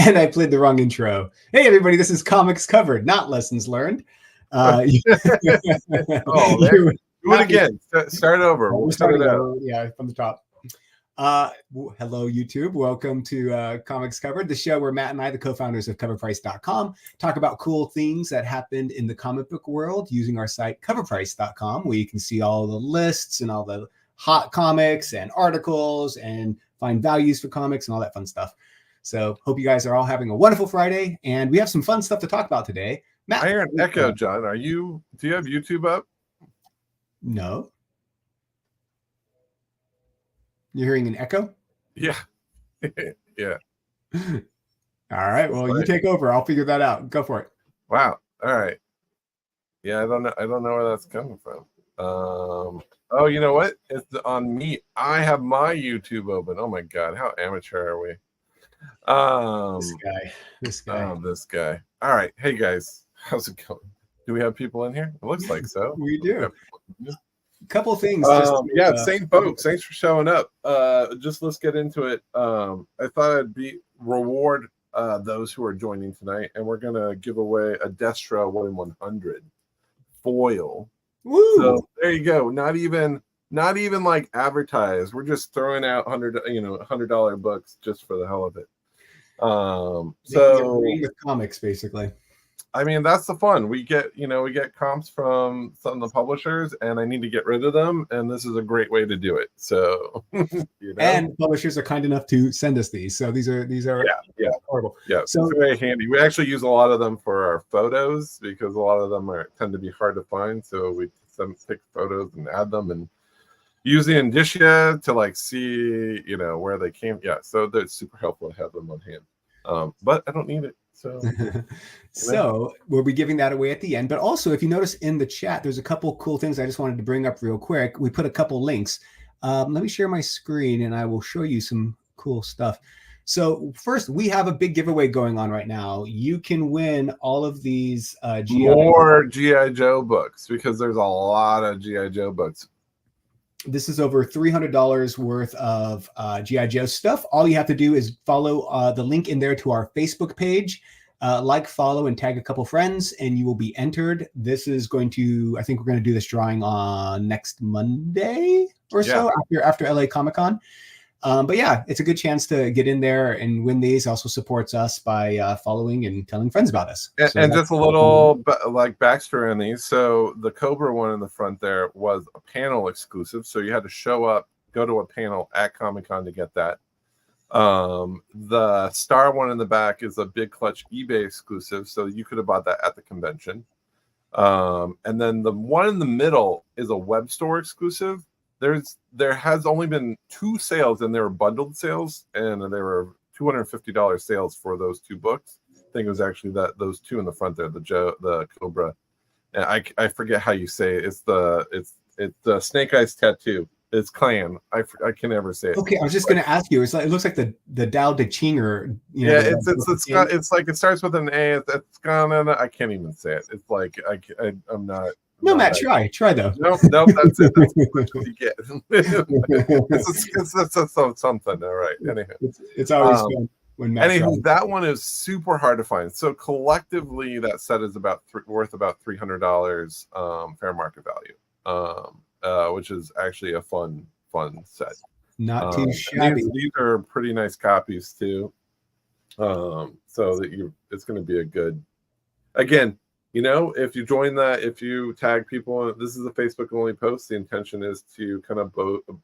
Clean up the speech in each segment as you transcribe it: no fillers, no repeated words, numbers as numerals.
And I played the wrong intro. Hey, everybody, this is Comics Covered, not Lessons Learned. Oh, man. Do it again. Start over. We'll start it out. Yeah, from the top. Hello, YouTube. Welcome to Comics Covered, the show where Matt and I, the co-founders of CoverPrice.com, talk about cool things that happened in the comic book world using our site CoverPrice.com, where you can see all the lists and all the hot comics and articles and find values for comics and all that fun stuff. So hope you guys are all having a wonderful Friday, and we have some fun stuff to talk about today. Matt, I hear an echo, John. Do you have YouTube up? No. You're hearing an echo? Yeah. Yeah. All right. Well, you take over. I'll figure that out. Go for it. Wow. All right. Yeah, I don't know where that's coming from. Oh, you know what? It's on me. I have my YouTube open. Oh my God, how amateur are we? This guy. Oh, this guy. All right. Hey guys, how's it going? Do we have people in here? It looks like so. We do. A couple of things. Same folks. Thanks for showing up. Let's get into it. I thought I'd reward those who are joining tonight, and we're gonna give away a Destro 1/100 foil. Woo! So there you go. Not even like advertised. We're just throwing out $100 books just for the hell of it. So with comics, basically. I mean, that's the fun. We get comps from some of the publishers, and I need to get rid of them, and this is a great way to do it. So, and publishers are kind enough to send us these. So these are horrible. Yeah, so it's very handy. We actually use a lot of them for our photos because a lot of them tend to be hard to find. So we pick photos and add them and use the indicia to see where they came. Yeah, so that's super helpful to have them on hand. But I don't need it. So we'll be giving that away at the end. But also, if you notice in the chat, there's a couple cool things I just wanted to bring up real quick. We put a couple links. Let me share my screen and I will show you some cool stuff. So first, we have a big giveaway going on right now. You can win all of these more G.I. Joe books because there's a lot of G.I. Joe books. This is over $300 worth of G.I. Joe stuff. All you have to do is follow the link in there to our Facebook page, follow, and tag a couple friends, and you will be entered. This is I think we're going to do this drawing on next Monday or so after LA Comic-Con. But yeah, it's a good chance to get in there and win these. Also supports us by following and telling friends about us. And just a little backstory on these. So the Cobra one in the front there was a panel exclusive. So you had to show up, go to a panel at Comic-Con to get that. The Star one in the back is a Big Clutch eBay exclusive. So you could have bought that at the convention. And then the one in the middle is a web store exclusive. There has only been 2 sales, and they were bundled sales, and there were $250 sales for those 2 books. I think it was actually those 2 in the front there, the Cobra, and I forget how you say it. It's the Snake Eyes tattoo. It's clan. I can never say it. Okay, I was just going to ask you. It looks like the Dao De Ching or it's like it starts with an A. It's gone. I can't even say it. It's like I'm not. No, Matt, try though. Nope, that's it. That's what you get. it's something. All right. Anyhow, it's always fun when Matt. Anywho, that one is super hard to find. So collectively, that set is worth about $300 fair market value, which is actually a fun set. Not too shabby. These are pretty nice copies too. So that it's going to be a good. Again. If you join that, if you tag people, this is a Facebook only post. The intention is to kind of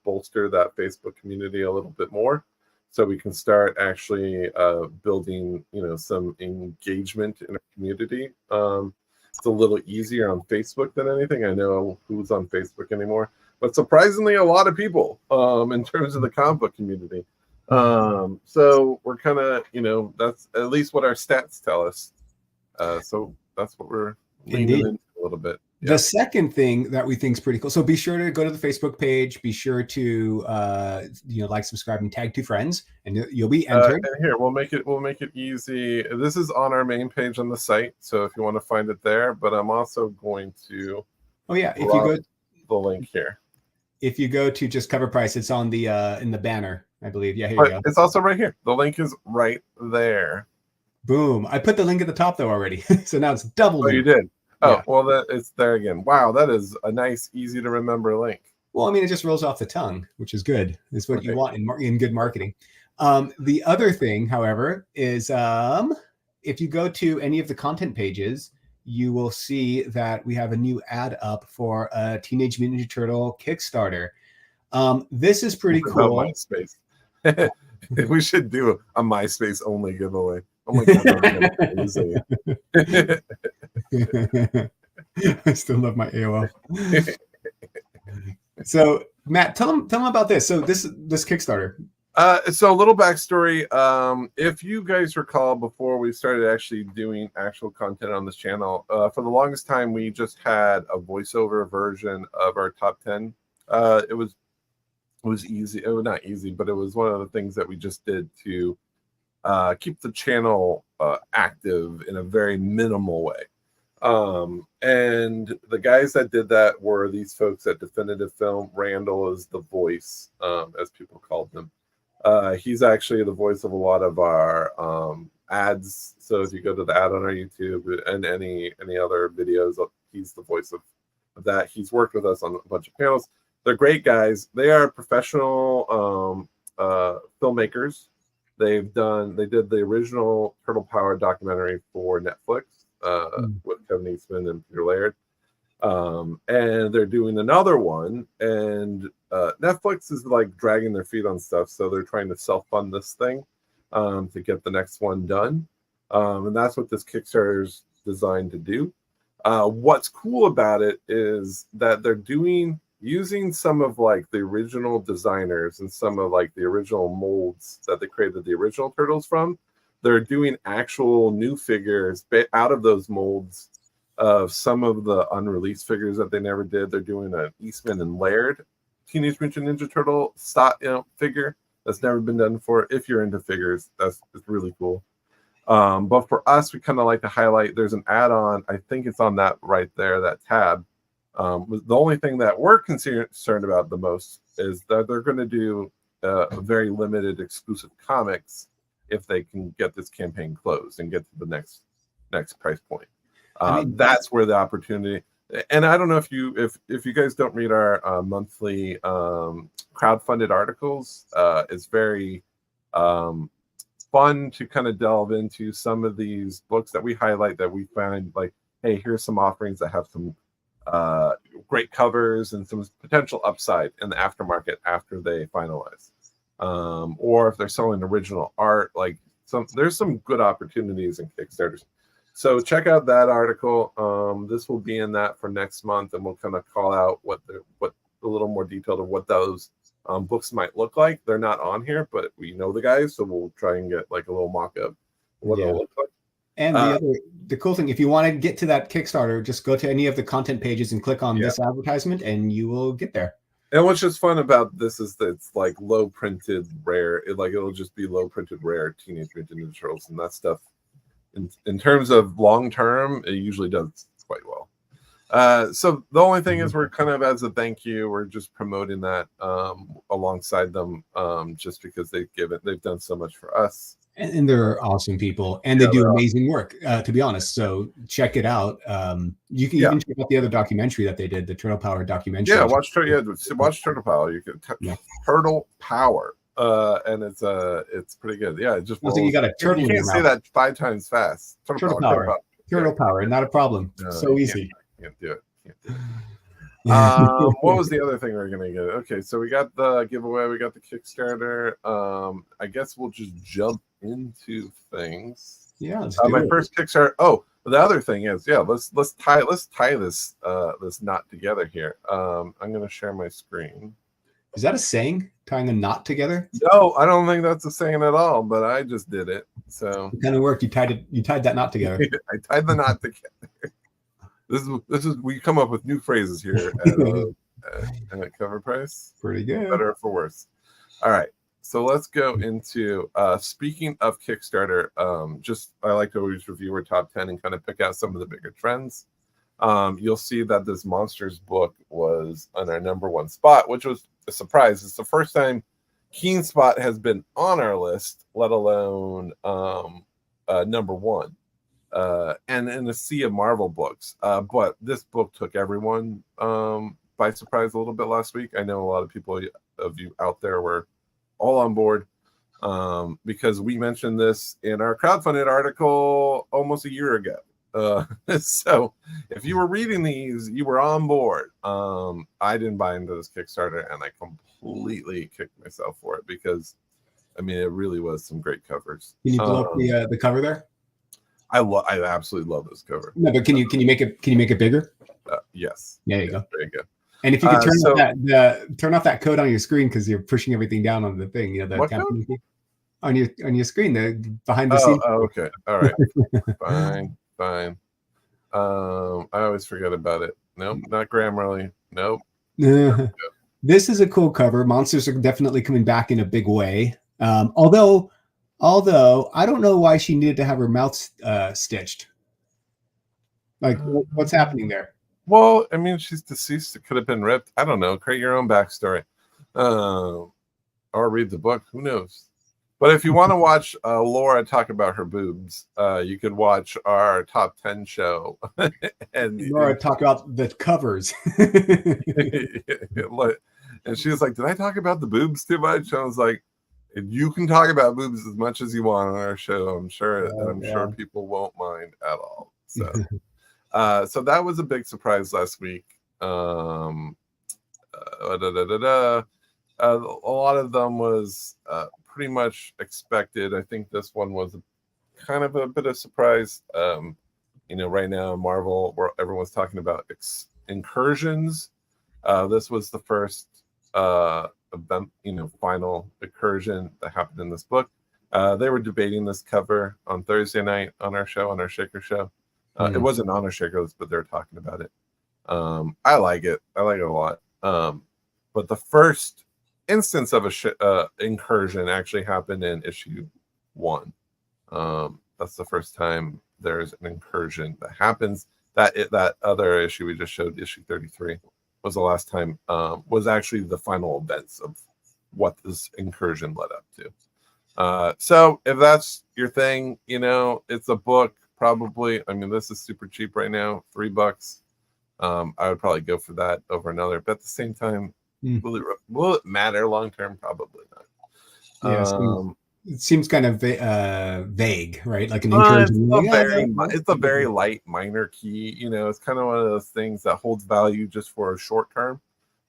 bolster that Facebook community a little bit more, so we can start actually building, some engagement in our community. It's a little easier on Facebook than anything. I know who's on Facebook anymore, but surprisingly, a lot of people in terms of the comic book community. So we're kind of, that's at least what our stats tell us. So that's what we're leaning into a little bit. Yeah. The second thing that we think is pretty cool. So be sure to go to the Facebook page. Be sure to subscribe, and tag 2 friends, and you'll be entered. And here we'll make it easy. This is on our main page on the site, so if you want to find it there. But I'm also going to. Oh yeah, if you go the link here. If you go to just Cover Price, it's on the in the banner, I believe. Yeah, here you go. It's also right here. The link is right there. Boom. I put the link at the top though already. So now it's double. Oh, you did? Oh, yeah. Well, that it's there again. Wow, that is a nice, easy to remember link. Well, I mean, it just rolls off the tongue, which is good. It's what you want in good marketing. The other thing, however, is if you go to any of the content pages, you will see that we have a new ad up for a Teenage Mutant Ninja Turtle Kickstarter. This is pretty cool. MySpace. We should do a MySpace only giveaway. Oh my god! I still love my AOL. So, Matt, tell them about this. So this Kickstarter. So a little backstory. If you guys recall, before we started actually doing actual content on this channel, for the longest time we just had a voiceover version of our top 10. It was easy. It was not easy, but it was one of the things that we just did to keep the channel active in a very minimal way. And the guys that did that were these folks at Definitive Film. Randall is the voice, as people called him. He's actually the voice of a lot of our ads. So if you go to the ad on our YouTube and any other videos, he's the voice of that. He's worked with us on a bunch of panels. They're great guys. They are professional filmmakers. They did the original Turtle Power documentary for Netflix with Kevin Eastman and Peter Laird. And they're doing another one, and Netflix is like dragging their feet on stuff, so they're trying to self-fund this thing to get the next one done. And that's what this Kickstarter is designed to do. What's cool about it is that they're using some of like the original designers and some of like the original molds that they created the original turtles from. They're doing actual new figures out of those molds of some of the unreleased figures that they never did. They're doing an Eastman and Laird Teenage Mutant Ninja Turtle figure that's never been done before. If you're into figures, it's really cool. But for us, we kind of like to highlight, there's an add-on, I think it's on that right there, that tab. The only thing that we're concerned about the most is that they're going to do very limited exclusive comics if they can get this campaign closed and get to the next price point. That's where the opportunity. And I don't know if you guys don't read our monthly crowdfunded articles. It's very fun to kind of delve into some of these books that we highlight, that we find like, hey, here's some offerings that have some great covers and some potential upside in the aftermarket after they finalize. Or if they're selling original art, like there's some good opportunities in Kickstarters. So check out that article. This will be in that for next month, and we'll kind of call out what a little more detailed of what those books might look like. They're not on here, but we know the guys, so we'll try and get like a little mock-up of what it'll look like. And the cool thing, if you want to get to that Kickstarter, just go to any of the content pages and click on this advertisement, and you will get there. And what's just fun about this is that it's like low printed rare. It'll just be low printed rare Teenage Mutant Ninja Turtles, and that stuff. In terms of long term, it usually does quite well. So the only thing is, we're kind of, as a thank you, we're just promoting that alongside them, just because they've done so much for us. And they're awesome people, and they do amazing work, to be honest. So check it out. You can even check out the other documentary that they did, the Turtle Power documentary. Yeah, watch Turtle Power. You can Turtle Power, and it's pretty good. Yeah, it just you got a turtle. You can't say that 5 times fast. Turtle Power, not a problem. So easy. Can't do it. What was the other thing we were gonna get? Okay, so we got the giveaway, we got the Kickstarter. I guess we'll just jump into things. Yeah, my first Kickstarter. Oh, the other thing is, let's tie this knot together here. I'm gonna share my screen. Is that a saying? Tying a knot together? No, I don't think that's a saying at all. But I just did it. So it kind of worked. You tied that knot together. I tied the knot together. This is we come up with new phrases here at Cover Price. Pretty good. Better or for worse. All right. So let's go into speaking of Kickstarter. I like to always review our top 10 and kind of pick out some of the bigger trends. You'll see that this Monsters book was on our #1 spot, which was a surprise. It's the first time Keen Spot has been on our list, let alone #1. And in a sea of Marvel books. But this book took everyone by surprise a little bit last week. I know a lot of people of you out there were all on board because we mentioned this in our crowdfunded article almost a year ago. So if you were reading these, you were on board. I didn't buy into this Kickstarter, and I completely kicked myself for it because, I mean, it really was some great covers. Can you blow up the cover there? I absolutely love this cover. No, but can you make it bigger? Yes. There you go. There you go. And if you could turn off that code on your screen because you're pushing everything down on the thing, you know, what code? on your screen, the behind the scenes. Oh, okay. All right. Fine. I always forget about it. Nope, not Grammarly. Nope. This is a cool cover. Monsters are definitely coming back in a big way. Although I don't know why she needed to have her mouth stitched. Like, what's happening there? Well, I mean, she's deceased. It could have been ripped. I don't know. Create your own backstory, or read the book. Who knows? But if you want to watch Laura talk about her boobs, you could watch our top 10 show. And Laura talk about the covers. And she was like, "Did I talk about the boobs too much?" And I was like, "You can talk about boobs as much as you want on our show. I'm sure. Sure people won't mind at all." So, so that was a big surprise last week. A lot of them was pretty much expected. I think this one was kind of a bit of surprise. You know, right now in Marvel, where everyone's talking about incursions. This was the first event, you know, final incursion that happened in this book. They were debating this cover on Thursday night on our show, on our Shaker show. It wasn't on our Shaker list, but they were talking about it. I like it. I like it a lot. But the first instance of a incursion actually happened in issue 1. That's the first time there's an incursion that happens. That other issue we just showed, issue 33, was the last time, was actually the final events of what this incursion led up to. So if that's your thing, you know, it's a book, probably. I mean, this is super cheap right now, $3. I would probably go for that over another, but at the same time, will it matter long term? Probably not. Yeah, it seems kind of vague, right? Like an incursion. It's a very light minor key. You know, it's kind of one of those things that holds value just for a short term.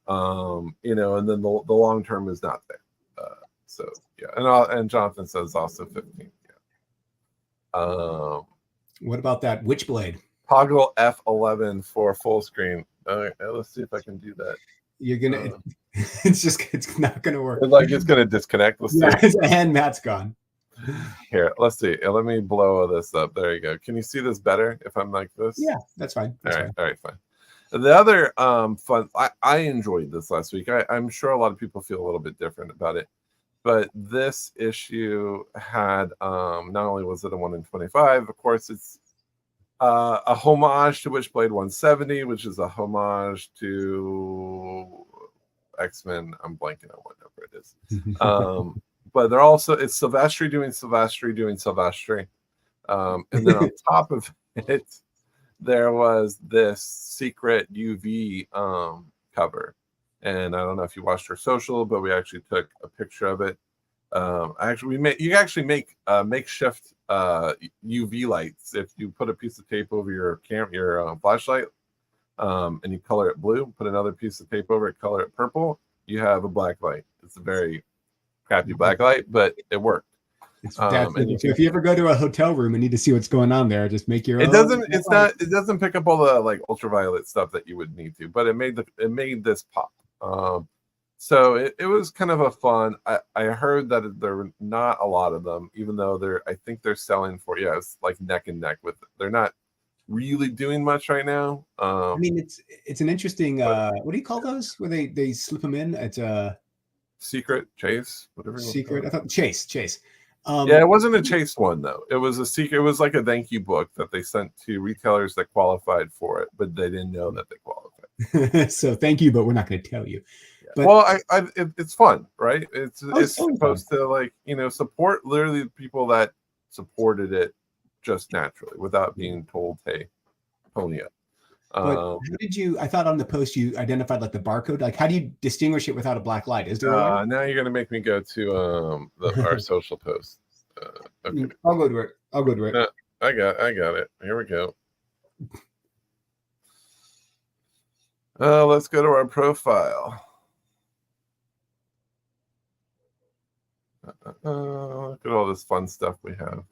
You know, and then the long term is not there. So yeah, and Jonathan says also 15. Yeah. What about that Witchblade? Toggle F11 for full screen. Okay, let's see if I can do that. You're gonna. It's not gonna work. It's gonna disconnect. Let's see. And Matt's gone. Here, let's see. Let me blow this up. There you go. Can you see this better if I'm like this? Yeah, that's fine. All right, fine. The other fun. I enjoyed this last week. I'm sure a lot of people feel a little bit different about it, but this issue had not only was it a 1 in 25. Of course, it's a homage to Witchblade 170, which is a homage to X-Men. I'm blanking on what number it is. But they're also, it's Silvestri doing Silvestri. And then on top of it, there was this secret UV cover. And I don't know if you watched her social, but we actually took a picture of it. You can actually make makeshift UV lights if you put a piece of tape over your flashlight, and you color it blue. Put another piece of tape over it, color it purple. You have a black light. It's a very crappy black light, but it worked. So if you ever go to a hotel room and need to see what's going on there, just make your own. It doesn't pick up all the like ultraviolet stuff that you would need to, but it made this pop. So it was kind of a fun. I heard that there were not a lot of them, even though I think they're selling for, it's like neck and neck with it. They're not really doing much right now. I mean, it's an interesting what do you call those where they slip them in? It's a secret chase, whatever. Secret. I thought chase. It wasn't a chase one though. It was a secret. It was like a thank you book that they sent to retailers that qualified for it, but they didn't know that they qualified. So thank you, but we're not going to tell you. But, well, it's fun, right? It's supposed to, like, support literally the people that supported it just naturally without being told, hey, pony up. But how did you? I thought on the post you identified like the barcode. Like, how do you distinguish it without a black light? Is there a way? Now you're gonna make me go to our social post. Okay. I'll go to it. No, I got it. Here we go. Let's go to our profile. Look at all this fun stuff we have.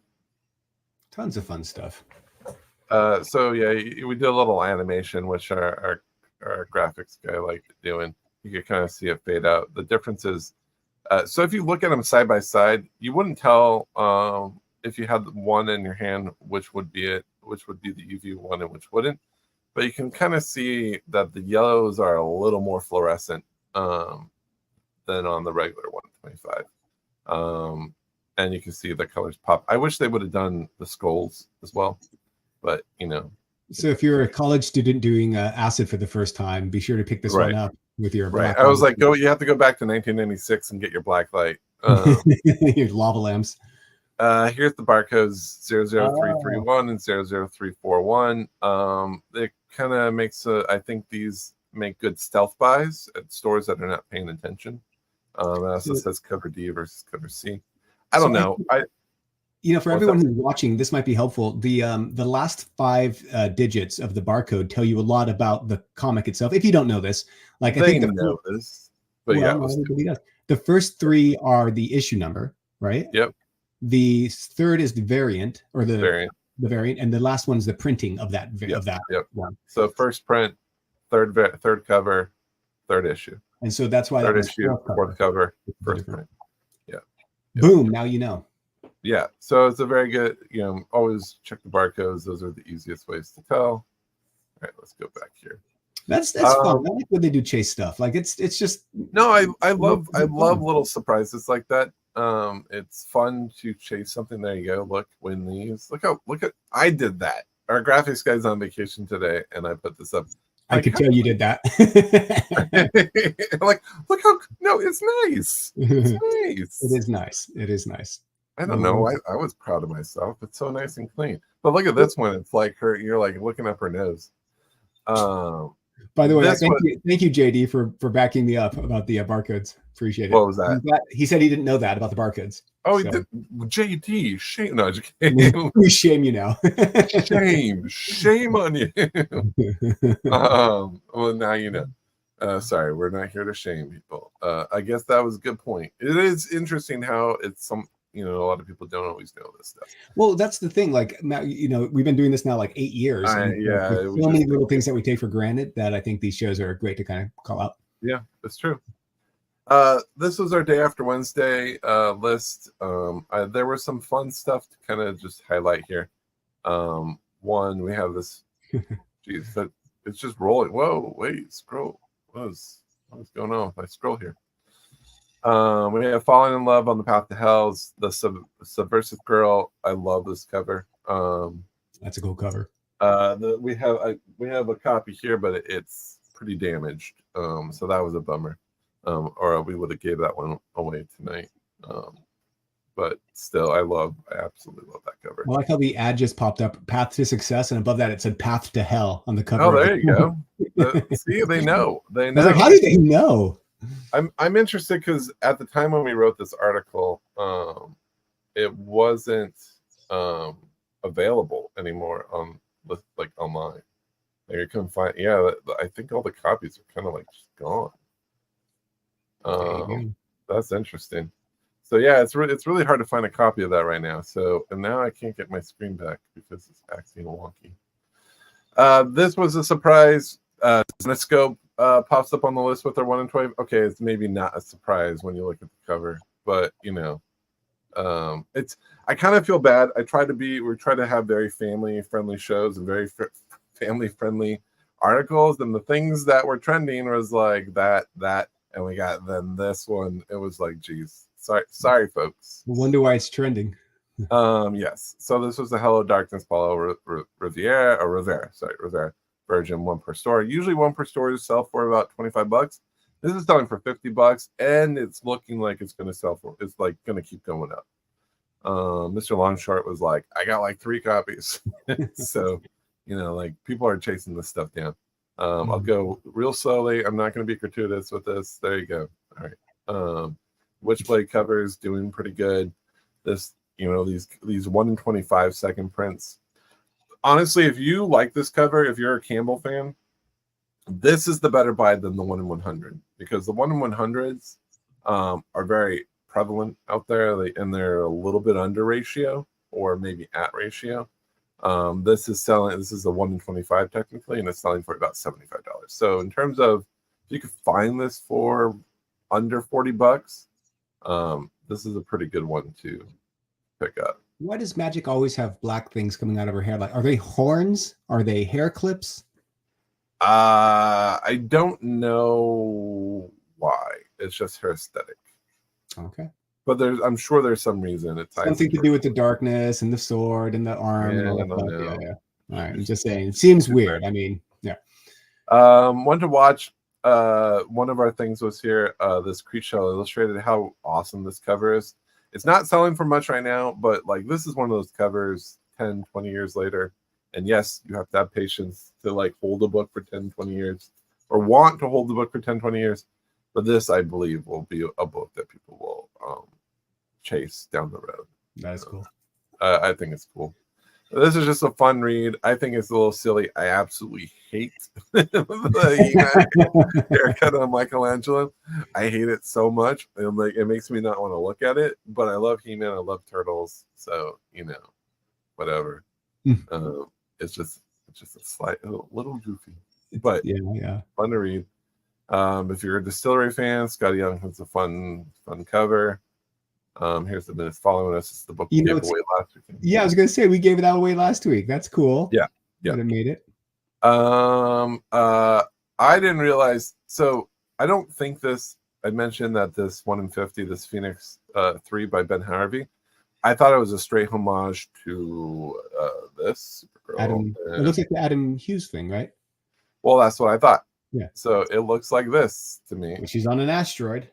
Tons of fun stuff. So yeah, we did a little animation, which our graphics guy liked doing. You could kind of see it fade out. The difference is, so if you look at them side by side, you wouldn't tell if you had one in your hand which would be the UV one and which wouldn't. But you can kind of see that the yellows are a little more fluorescent than on the regular 125. And you can see the colors pop. I wish they would have done the skulls as well. But, So if you're a college student doing acid for the first time, be sure to pick this one up with your black I was like, you have to go back to 1996 and get your black light. Your lava lamps. Here's the barcodes 00331 and 00341. It kind of makes, I think these make good stealth buys at stores that are not paying attention. It also says cover D versus cover C. I don't know. For everyone who's watching, this might be helpful. The last 5 digits of the barcode tell you a lot about the comic itself. If you don't know this, like I think know this, but everybody does. The first 3 are the issue number, right? Yep. The third is the variant or the variant, and the last one is the printing of that one. So first print, third cover, third issue, and so that's why third issue, fourth cover, first print. Yeah. Boom! Now you know. Yeah, so it's a very good, always check the barcodes. Those are the easiest ways to tell. All right, let's go back here. That's fun. I like when they do chase stuff. Like it's just I love little surprises like that. It's fun to chase something. There you go. Look, win these. Look at I did that. Our graphics guy's on vacation today, and I put this up. I could tell you did that. Look how it's nice. It's nice. It is nice. It is nice. I don't know. I was proud of myself. It's so nice and clean. But look at this one. It's like you're like looking up her nose. By the way, thank you, JD, for backing me up about the barcodes. Appreciate it. What was that? He said he didn't know that about the barcodes. Oh, so. He did. JD, shame. No, we shame you now. shame on you. Well, now you know. Sorry, we're not here to shame people. I guess that was a good point. It is interesting how it's a lot of people don't always know this stuff. Well, that's the thing. Like, we've been doing this now like 8 years. So many little things that we take for granted that I think these shows are great to kind of call out. Yeah, that's true. This was our day after Wednesday list. There was some fun stuff to kind of just highlight here. One, we have this. Geez, but it's just rolling. Whoa, wait, scroll. What's going on if I scroll here? We have Falling in Love on the Path to Hell's the Subversive Girl. I love this cover. That's a cool cover. We have a copy here, but it's pretty damaged. So that was a bummer. Or we would have gave that one away tonight. But still, I absolutely love that cover. I like how the ad just popped up, Path to Success, and above that it said Path to Hell on the cover. Oh, there you go. See, they know. They know. I was like, how did they know? I'm interested because at the time when we wrote this article, it wasn't available anymore on online. Like you couldn't find. Yeah, I think all the copies are kind of like just gone. That's interesting. So yeah, it's really hard to find a copy of that right now. So and now I can't get my screen back because it's acting wonky. This was a surprise. Cinescope pops up on the list with their 1 in 20. Okay, it's maybe not a surprise when you look at the cover, but it's. I kind of feel bad. We try to have very family friendly shows and very family friendly articles, and the things that were trending was like that, and we got then this one. It was like, geez, sorry, folks. I wonder why it's trending. Yes. So this was the Hello Darkness Paulo Rivera version, 1 per store. Usually 1 per store is sell for about $25. This is selling for $50, and it's looking like it's going to sell for. It's like going to keep going up. Mr. Longshort was like, I got like 3 copies. So, like people are chasing this stuff down. I'll go real slowly. I'm not going to be gratuitous with this. There you go. All right. Witchblade covers doing pretty good. This, these 1 in 25 second prints. Honestly, if you like this cover, if you're a Campbell fan, this is the better buy than the 1 in 100, because the 1 in 100s are very prevalent out there, and they're a little bit under ratio or maybe at ratio. This is a 1 in 25 technically, and it's selling for about $75. So in terms of if you could find this for under $40, this is a pretty good one to pick up. Why does Magic always have black things coming out of her hair? Like, are they horns? Are they hair clips? I don't know why. It's just her aesthetic. Okay. But I'm sure there's some reason. It's something to do with the darkness and the sword and the arm and all that stuff. Yeah. All right. I'm just saying. It seems weird. I mean, yeah. One to watch. One of our things was here. This Creech Shell Illustrated. How awesome this cover is. It's not selling for much right now, but like this is one of those covers 10, 20 years later. And yes, you have to have patience to like hold a book for 10, 20 years or want to hold the book for 10, 20 years. But this, I believe, will be a book that people will chase down the road. That is cool. I think it's cool. This is just a fun read. I think it's a little silly. I absolutely hate the haircut on Michelangelo. I hate it so much. And like it makes me not want to look at it. But I love He-Man. I love Turtles. So whatever. It's just a little goofy, but yeah, fun to read. If you're a Distillery fan, Scotty Young has a fun cover. Here's the minutes following us. It's the book we gave away last week. Yeah, I was gonna say we gave it away last week. That's cool. Yeah. That it made it. I didn't realize. So I don't think this. I mentioned that this 1 in 50, this Phoenix 3 by Ben Harvey. I thought it was a straight homage to this Supergirl. It looks like the Adam Hughes thing, right? Well, that's what I thought. Yeah. So it looks like this to me. She's on an asteroid.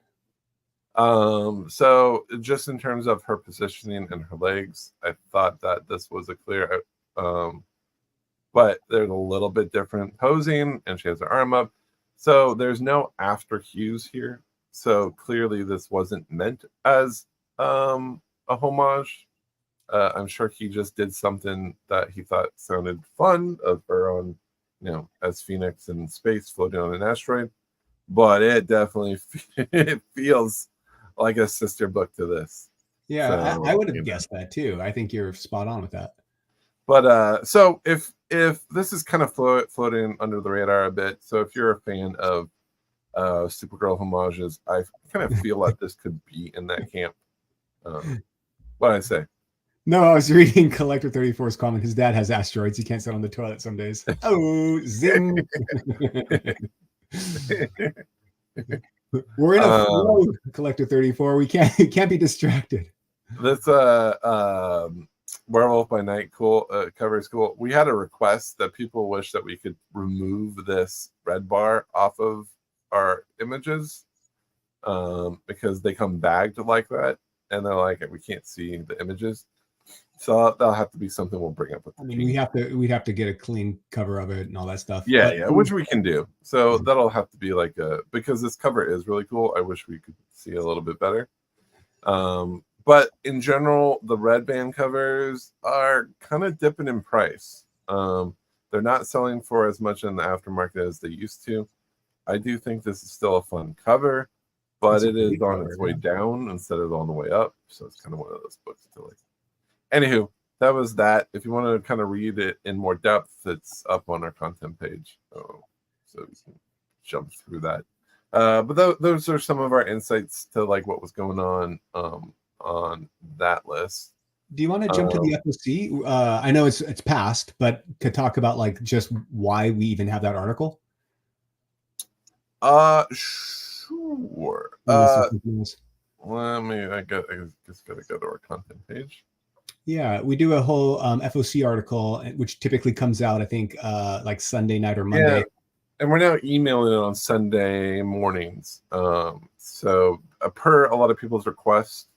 So just in terms of her positioning and her legs, I thought that this was a clear but there's a little bit different posing, and she has her arm up. So there's no after Hughes here. So clearly this wasn't meant as a homage. I'm sure he just did something that he thought sounded fun of her on, as Phoenix in space floating on an asteroid. But it definitely it feels like a sister book to this. Yeah, so, I would have guessed that too. I think you're spot on with that. But so if this is kind of floating under the radar a bit, so if you're a fan of Supergirl homages, I kind of feel like this could be in that camp. What did I say? No, I was reading Collector 34's comment. His dad has asteroids. He can't sit on the toilet some days. Oh, zing. We're in a flow, Collector 34. We can't be distracted. This Werewolf by Night cover is cool. We had a request that people wish that we could remove this red bar off of our images because they come bagged like that, and they're like, we can't see the images. So that'll have to be something we'll bring up with the team. We'd have to get a clean cover of it and all that stuff. Yeah, which we can do. So that'll have to be like because this cover is really cool. I wish we could see a little bit better. But in general, the red band covers are kind of dipping in price. They're not selling for as much in the aftermarket as they used to. I do think this is still a fun cover, but it is on its way down instead of on the way up. So it's kind of one of those books to like. Anywho, that was that. If you want to kind of read it in more depth, it's up on our content page. So you can jump through that. But those are some of our insights to like what was going on that list. Do you want to jump to the FOC? I know it's past, but to talk about like just why we even have that article. Sure. I just gotta go to our content page. Yeah, we do a whole FOC article, which typically comes out, I think, like Sunday night or Monday. Yeah. And we're now emailing it on Sunday mornings. So per a lot of people's requests,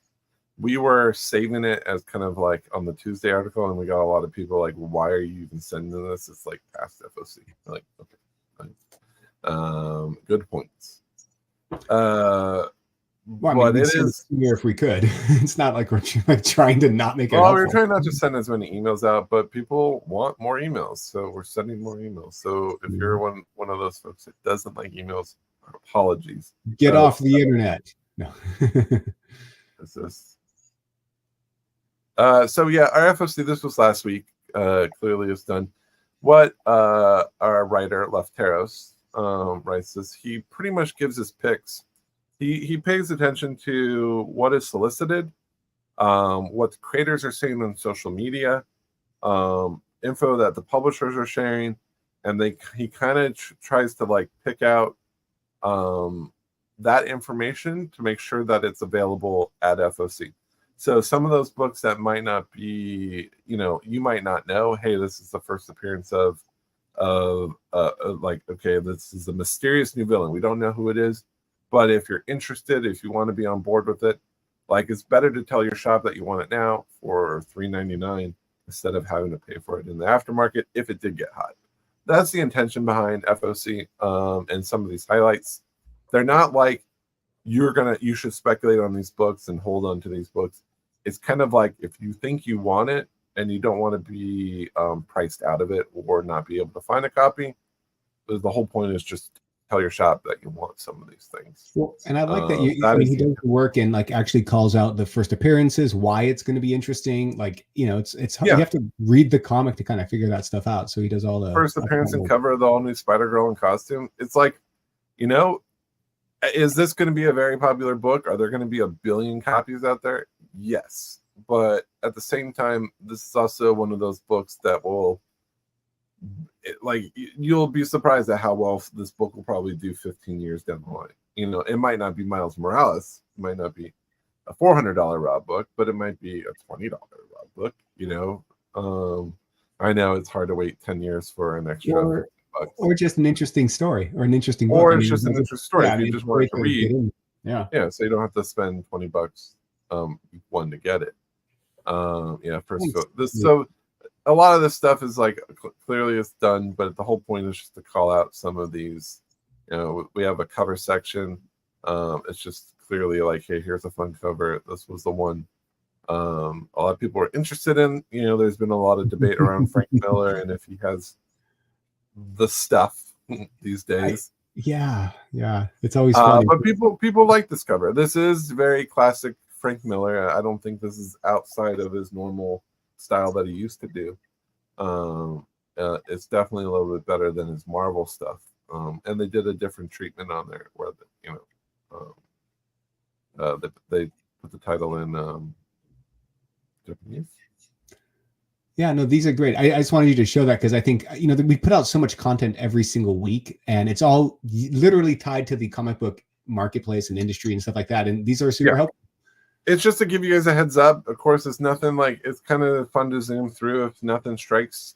we were saving it as kind of like on the Tuesday article, and we got a lot of people like, why are you even sending this? It's like past FOC. Like, okay, good points. Well, I mean, But we'd it send is it sooner if we could. It's not like we're like trying to not make it well, helpful. we're trying not to send as many emails out, but people want more emails, so we're sending more emails. So if you're one of those folks that doesn't like emails, apologies. Get off the internet. No. Is this? So yeah, our FOC, this was last week. Clearly it's done. What our writer Lefteros writes is he pretty much gives his picks. He pays attention to what is solicited, what the creators are saying on social media, info that the publishers are sharing, and he kind of tries to like pick out that information to make sure that it's available at FOC. So some of those books that might not be, you might not know, hey, this is the first appearance of like, okay, this is a mysterious new villain. We don't know who it is, but if you're interested, if you want to be on board with it, like it's better to tell your shop that you want it now for $3.99 instead of having to pay for it in the aftermarket if it did get hot. That's the intention behind FOC and some of these highlights. They're not like you should speculate on these books and hold on to these books. It's kind of like if you think you want it and you don't want to be priced out of it or not be able to find a copy, the whole point is just tell your shop that you want some of these things. Well, and I like that he does the work and like actually calls out the first appearances, why it's going to be interesting. Like, it's hard. You have to read the comic to kind of figure that stuff out. So he does all the first appearance and cover of the all new Spider-Girl in costume. It's like, is this going to be a very popular book? Are there going to be 1 billion copies out there? Yes. But at the same time, this is also one of those books that will, you'll be surprised at how well this book will probably do 15 years down the line. It might not be Miles Morales. It might not be a $400 raw book, but it might be a $20 raw book, I know it's hard to wait 10 years for an extra or just an interesting story or an interesting book. Or it's just an interesting story if you just want to read. Yeah, so you don't have to spend $20 one to get it. So a lot of this stuff is like clearly it's done, but the whole point is just to call out some of these. We have a cover section. It's just clearly like, hey, here's a fun cover. This was the one a lot of people are interested in. There's been a lot of debate around Frank Miller and if he has the stuff these days. It's always funny. But people like this cover. This is very classic Frank Miller. I don't think this is outside of his normal style that he used to do. It's definitely a little bit better than his Marvel stuff. And they did a different treatment on there where they put the title in Japanese. Yeah, no, these are great. I just wanted you to show that because I think, we put out so much content every single week and it's all literally tied to the comic book marketplace and industry and stuff like that. And these are super helpful. It's just to give you guys a heads up. Of course, it's nothing like, it's kind of fun to zoom through. If nothing strikes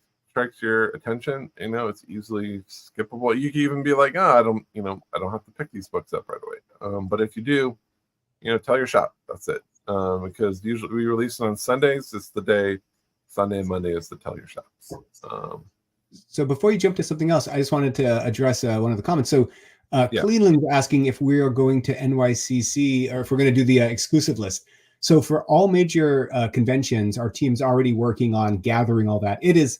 your attention, it's easily skippable. You can even be like, I don't have to pick these books up right away. But if you do, tell your shop. That's it. Because usually we release it on Sundays. It's the day. Sunday and Monday is to tell your shops. So before you jump to something else, I just wanted to address one of the comments. So Cleveland's asking if we are going to NYCC or if we're going to do the exclusive list. So for all major conventions, our team's already working on gathering all that. It is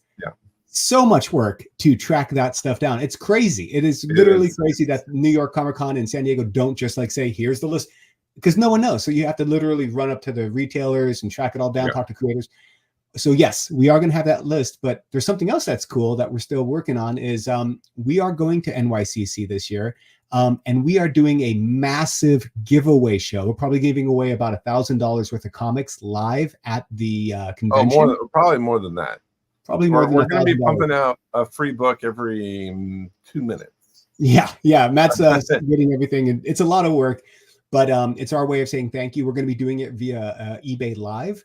so much work to track that stuff down. It's crazy. It is literally crazy that New York Comic Con and San Diego don't just like say, here's the list, because no one knows. So you have to literally run up to the retailers and track it all down, talk to creators. So yes, we are going to have that list, but there's something else that's cool that we're still working on is we are going to NYCC this year. And we are doing a massive giveaway show. We're probably giving away about $1,000 worth of comics live at the convention. Probably more than that. Probably more than we're going to be pumping out a free book every 2 minutes. Yeah. Matt's getting everything. And it's a lot of work, but it's our way of saying thank you. We're going to be doing it via eBay Live.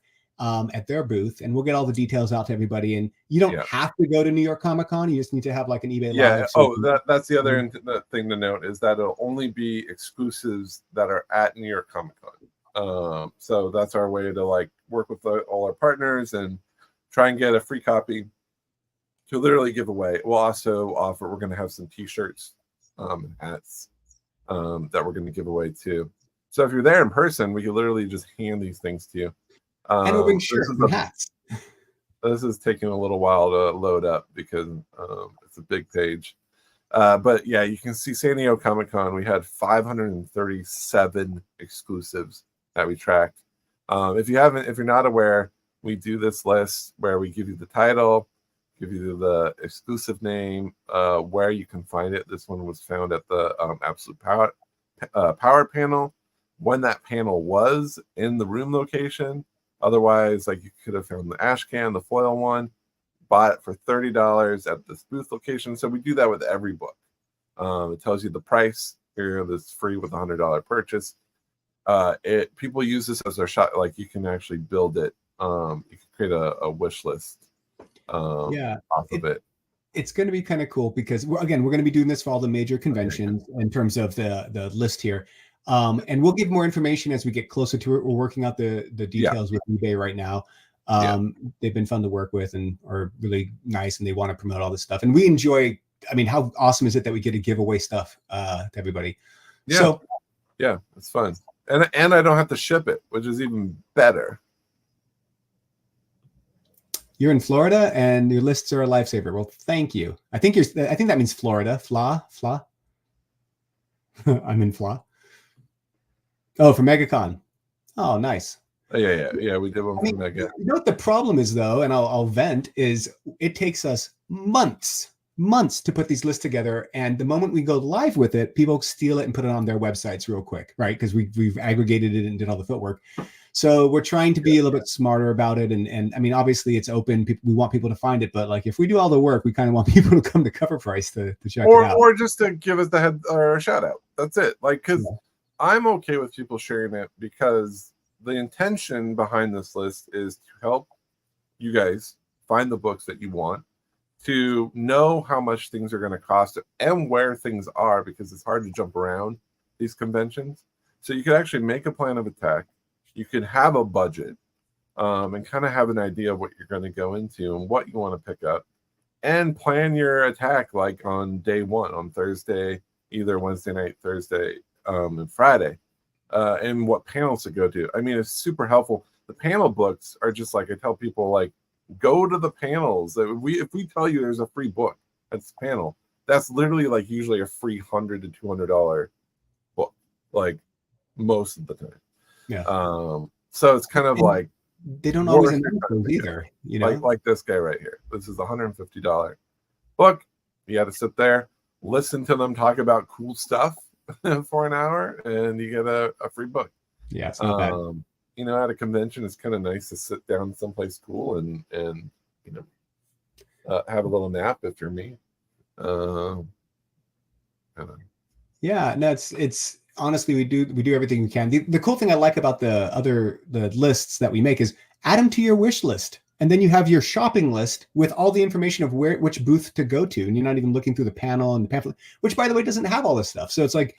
At their booth, and we'll get all the details out to everybody. And you don't have to go to New York Comic Con. You just need to have like an eBay Live. That's the other thing to note is that it'll only be exclusives that are at New York Comic Con. So that's our way to like work with all our partners and try and get a free copy to literally give away. We'll also offer, we're going to have some t-shirts and hats that we're going to give away too. So if you're there in person, we can literally just hand these things to you. And we'll bring shirts and hats. This is taking a little while to load up because it's a big page. But yeah, you can see San Diego Comic-Con. We had 537 exclusives that we tracked. If you're not aware, we do this list where we give you the title, give you the exclusive name, where you can find it. This one was found at the Absolute Power panel, when that panel was in the room location. Otherwise, like you could have found the ash can, the foil one, bought it for $30 at this booth location. So we do that with every book. It tells you the price here that's free with a $100 purchase. People use this as their shot. Like you can actually build it. You can create a wish list off of it. It's going to be kind of cool because we're going to be doing this for all the major conventions in terms of the list here. And we'll give more information as we get closer to it. We're working out the details with eBay right now. They've been fun to work with and are really nice, and they want to promote all this stuff. And we enjoy, I mean, how awesome is it that we get to give away stuff to everybody? Yeah. So, yeah, it's fun. And I don't have to ship it, which is even better. You're in Florida and your lists are a lifesaver. Well, thank you. I think that means Florida. Fla. I'm in Fla. Oh, for MegaCon. Oh, nice. Yeah. We did one for Mega. You know what the problem is, though, and I'll vent, is it takes us months to put these lists together. And the moment we go live with it, people steal it and put it on their websites real quick, right? Because we've aggregated it and did all the footwork. So we're trying to be a little bit smarter about it. And I mean, obviously it's open. We want people to find it, but like if we do all the work, we kind of want people to come to Cover Price to check it out. Or just to give us the head or a shout out. That's it. Like, because I'm okay with people sharing it because the intention behind this list is to help you guys find the books that you want, to know how much things are going to cost and where things are, because it's hard to jump around these conventions. So you can actually make a plan of attack. You can have a budget and kind of have an idea of what you're going to go into and what you want to pick up, and plan your attack like on day one, on Thursday, either Wednesday night, Thursday, and Friday, and what panels to go to. I mean, it's super helpful. The panel books are just like, I tell people, like, go to the panels. If we tell you there's a free book at this panel, that's literally like usually a free $100 to $200 book, like most of the time. Yeah. So it's kind of like they don't always announce those either, you know. Like this guy right here. This is a $150 book. You got to sit there, listen to them talk about cool stuff for an hour, and you get a free book. Yeah, it's not bad. You know, at a convention, it's kind of nice to sit down someplace cool and you know, have a little nap if you're me. Yeah, no, it's honestly, we do everything we can. The cool thing I like about the lists that we make is add them to your wish list, and then you have your shopping list with all the information of which booth to go to, and you're not even looking through the panel and the pamphlet, which, by the way, doesn't have all this stuff. So it's like,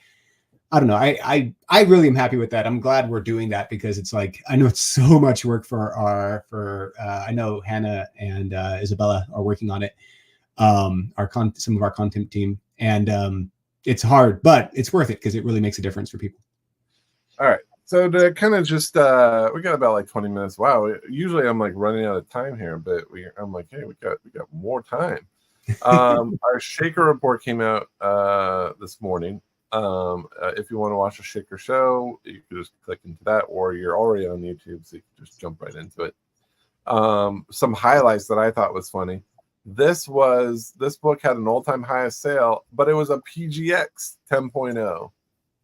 I don't know. I really am happy with that. I'm glad we're doing that, because it's like, I know it's so much work I know Hannah and Isabella are working on it. Some of our content team, and it's hard, but it's worth it because it really makes a difference for people. All right. So to kind of just, we got about like 20 minutes. Wow. Usually I'm like running out of time here, but I'm like, hey, we got more time. Our Shaker report came out this morning. If you want to watch a Shaker show, you can just click into that, or you're already on YouTube, so you can just jump right into it. Some highlights that I thought was funny. This book had an all-time highest sale, but it was a PGX 10.0.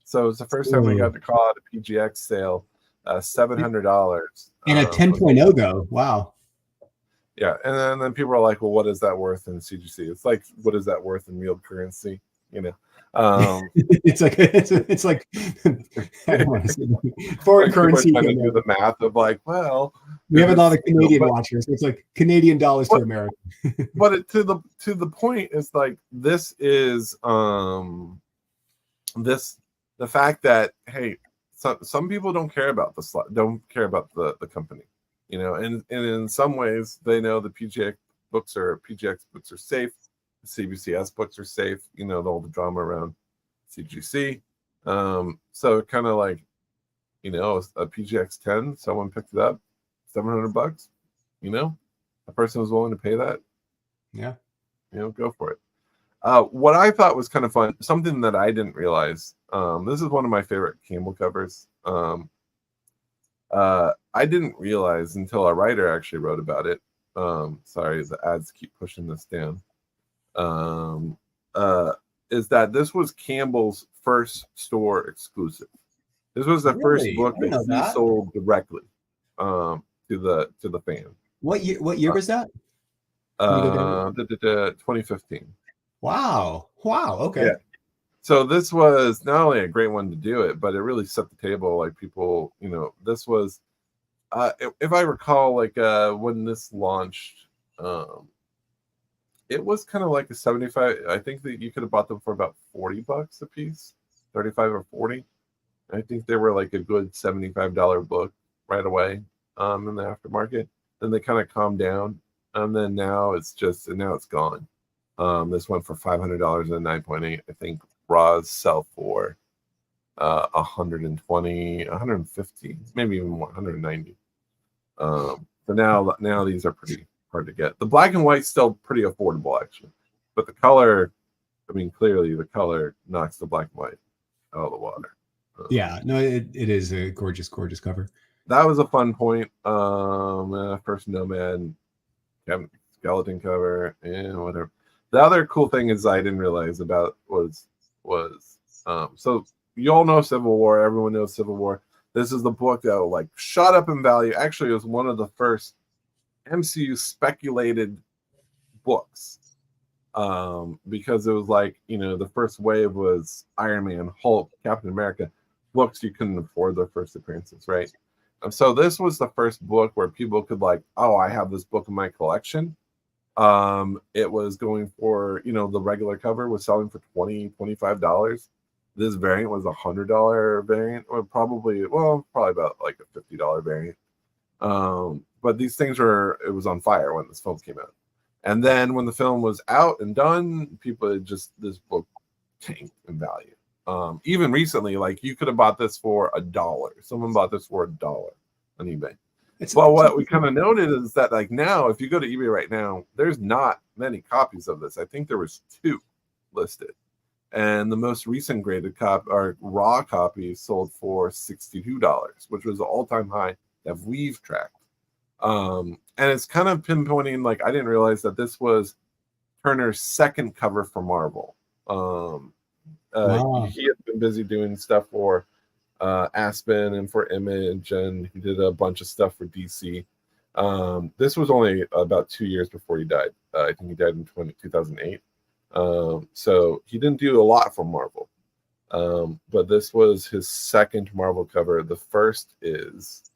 So it's the first time we got to call it a PGX sale, $700. And a 10.0 though. Wow. Yeah, and then people are like, well, what is that worth in CGC? It's like, what is that worth in real currency? You know, it's like I don't want to say foreign currency. Trying to do the math of like, well, we have a lot of Canadian watchers. It's like Canadian dollars to American. But to the point is like, this is the fact that, hey, some people don't care about the company, you know, and in some ways they know the PGX books are safe, the CBCS books are safe, you know, all the drama around CGC. So kind of like, you know, a PGX 10, someone picked it up, $700, you know, a person was willing to pay that. Yeah, you know, go for it. What I thought was kind of fun, something that I didn't realize. This is one of my favorite Campbell covers. I didn't realize until a writer actually wrote about it. Sorry, the ads keep pushing this down. Is that this was Campbell's first store exclusive. This was the first book that he sold directly to the fan. What year was that? 2015. Wow. Okay. Yeah. So this was not only a great one to do it, but it really set the table. Like people, you know, this was, if I recall, like when this launched, it was kind of like a 75. I think that you could have bought them for about $40 a piece, 35 or 40. I think they were like a good $75 book right away in the aftermarket. Then they kind of calmed down, and then now it's gone. This went for $500 and 9.8. I think raws sell for 120, 150, maybe even more, 190. So now these are pretty hard to get. The black and white's still pretty affordable actually, but the color, I mean, clearly the color knocks the black and white out of the water. Yeah, no, it is a gorgeous cover. That was a fun point. First Nomad skeleton cover and whatever. The other cool thing is I didn't realize about was so you all know Civil War. Everyone knows Civil War. This is the book that like shot up in value. Actually, it was one of the first MCU speculated books because it was like, you know, the first wave was Iron Man, Hulk, Captain America, books you couldn't afford their first appearances, right? So this was the first book where people could like, oh, I have this book in my collection. It was going for, you know, the regular cover was selling for $25. This variant was $100 variant, or probably about like a $50 variant. But these things it was on fire when this film came out. And then when the film was out and done, this book tanked in value. Even recently, like you could have bought this for $1. Someone bought this for $1 on eBay. Well, what we kind of noted is that like now, if you go to eBay right now, there's not many copies of this. I think there was 2 listed. And the most recent graded raw copy sold for $62, which was the all-time high that we've tracked. And it's kind of pinpointing, like, I didn't realize that this was Turner's second cover for Marvel. Wow. He had been busy doing stuff for Aspen and for Image, and he did a bunch of stuff for DC. This was only about 2 years before he died. I think he died in 2008. So he didn't do a lot for Marvel. But this was his second Marvel cover. The first is,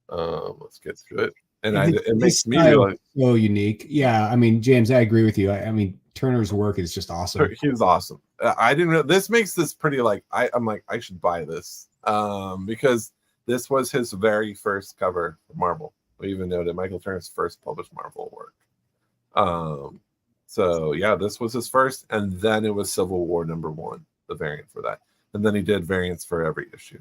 let's get to it. And it makes me realize so unique. Yeah, I mean, James, I agree with you. I mean, Turner's work is just awesome. He was awesome. I didn't know this makes this pretty like I'm like I should buy this because this was his very first cover for Marvel. We even noted Michael Turner's first published Marvel work. So yeah, this was his first, and then it was Civil War #1, the variant for that, and then he did variants for every issue.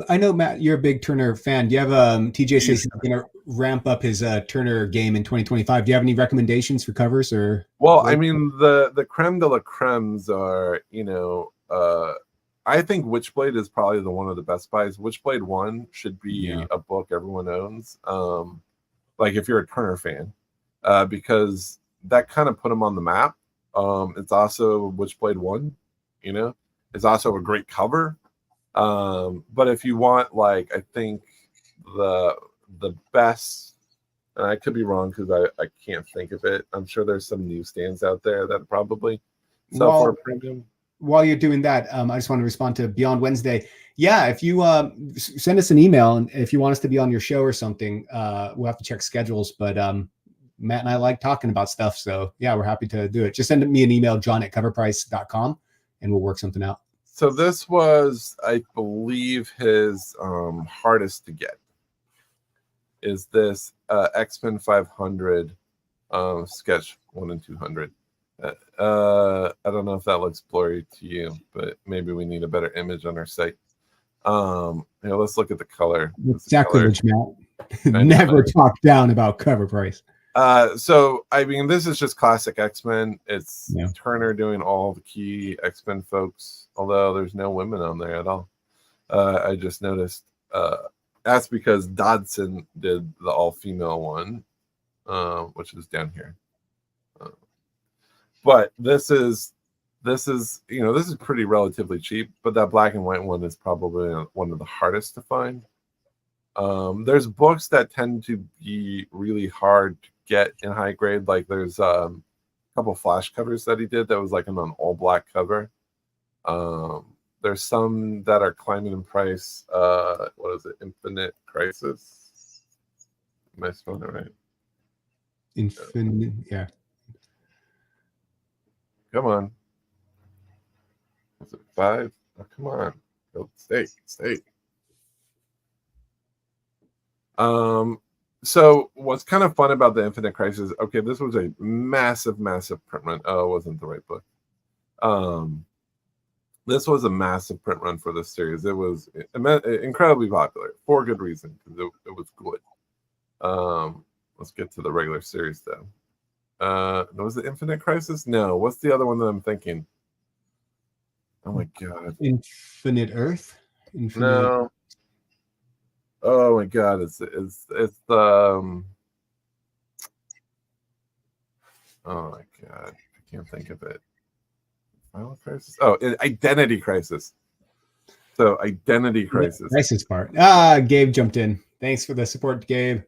I know, Matt, you're a big Turner fan. Do you have TJ says he's going to ramp up his Turner game in 2025. Do you have any recommendations for covers or? Well, I mean, the creme de la cremes are, you know, I think Witchblade is probably one of the best buys. Witchblade 1 should be a book everyone owns. Like if you're a Turner fan, because that kind of put him on the map. It's also Witchblade 1, you know, it's also a great cover. But if you want, like, I think the best, and I could be wrong because I can't think of it. I'm sure there's some newsstands out there that probably sell for a premium. While you're doing that, I just want to respond to Beyond Wednesday. Yeah, if you send us an email, and if you want us to be on your show or something, we'll have to check schedules. But Matt and I like talking about stuff, so yeah, we're happy to do it. Just send me an email, john@coverprice.com, and we'll work something out. So this was, I believe, his hardest to get. Is this X-Men 500 sketch 1 and 200? I don't know if that looks blurry to you, but maybe we need a better image on our site. Let's look at the color. Sacrilege, Matt. Never talk down about cover price. So I mean, this is just classic X-Men. It's Turner doing all the key X-Men folks, although there's no women on there at all. I just noticed. That's because Dodson did the all-female one, which is down here. But this is pretty relatively cheap. But that black and white one is probably one of the hardest to find. There's books that tend to be really hard to get in high grade. Like there's a couple flash covers that he did that was like an all black cover. There's some that are climbing in price. What is it? Infinite Crisis. Am I spelling it right? Infinite, yeah. Come on. Is it 5? Oh, come on. Go stay. So what's kind of fun about the Infinite Crisis? Okay, this was a massive print run. Oh, it wasn't the right book. This was a massive print run for this series. It was incredibly popular for good reason because it was good. Let's get to the regular series though. Was it Infinite Crisis? No. What's the other one that I'm thinking? Oh my god. Infinite Earth? No. Oh my god, it's the oh my god, I can't think of it. Final Crisis. Oh, Identity Crisis. So Identity Crisis. Crisis part. Gabe jumped in. Thanks for the support, Gabe.